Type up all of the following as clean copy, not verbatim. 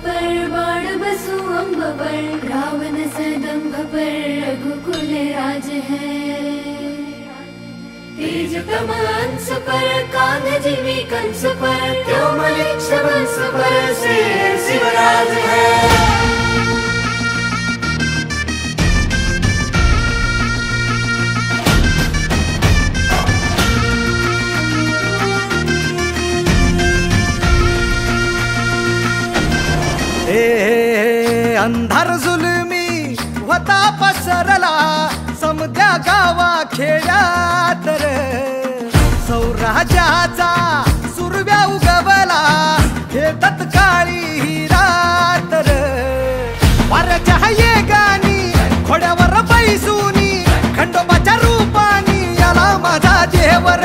पर बाण बसु अम्ब पर, रावण सदम्भ पर रघुकुल राज है। तेज तमंस पर कान जिमी कंस पर, त्यों मलिक्ष वंश पर से शिवराज है। अंधार जुलमी होता पसरला, समद्या गावा खेड्यात रे, सौराज्याचा सुरव्या उगवला, हे तत्काळी ही रात रे। वाऱ्याच्या येगानी घोड्यावर बैसूनी, खंडोबाच्या रूपानी आला माझा देवर,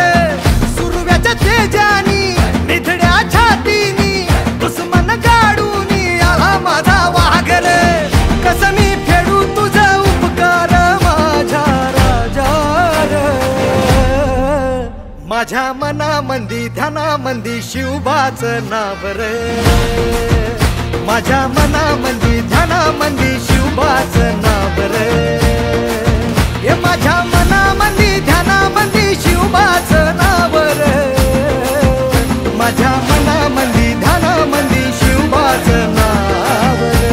सुरव्याच्या तेजानी निधड्या छातीनी दुश्मन गाडूनी आला माझा वाघर। कसं मी फेडू तुझा उपकार माझ्या राजा रे। माझ्या मनामंदी ध्यानामंदी शिवबाचं नाव रे, माझ्या मनामंदी ध्यानामंदी शिवबाचं नाव रे। हे माझ्या मनामंदी ध्यानामंदी शिवबाचं नाव रे, माझ्या मनामंदी ध्यानामंदी शिवबाचं नाव रे।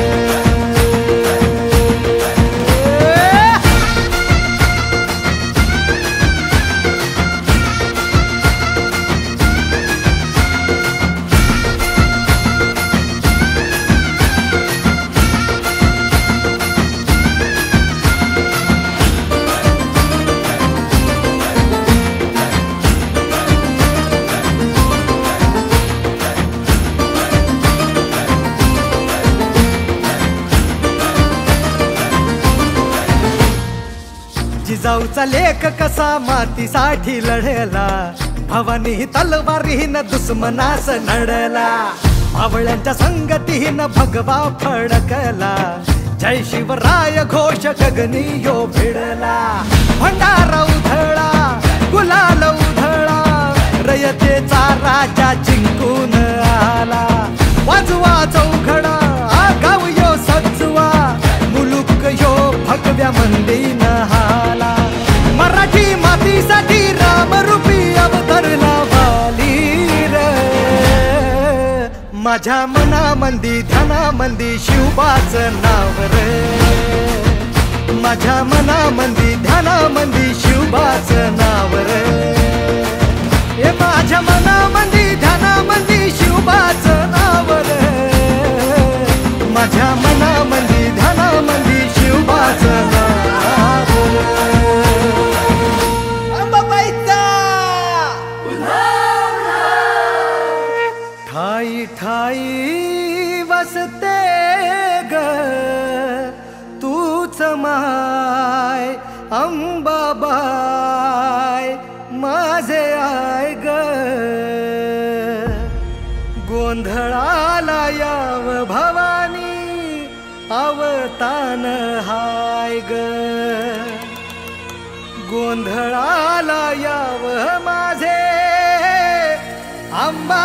जिजाऊचा लेख कसा मातीसाठी लढला, भवानी तलवारीन दुश्मनास नडला, मावळ्यांच्या संगतीन भगवा फडकला, जय शिवराय घोष गगनी यो भिडला। भंडारा उधळा गुलाल उधळा, रयतेचा राजा जिंकून आला, वाजवा चौघडा गाव यो सजवा, मुलुक यो भगव्या मंदीन हाला। मराठी मातीसाठी रामरूपी अवतरला वाली रे, माझ्या मनामंदी ध्यानामंदी शिवबाचं नाव रे, माझ्या मनामंदी ध्यानामंदी शिवबाचं नाव रे। हे माझ्या मनामंदी ध्यानामंदी शिवबाचं नाव रे, माझ्या मनामंदी ध्यानामंदी शिवबाचं नाव रे। अंबाबाईचा ठाई ठाई वसते ग तूच माय, अंबाबाई माझे आय ग, गोंधळाला याव भवानी अवतान हाय ग, गोंधळाला याव माझे अंबा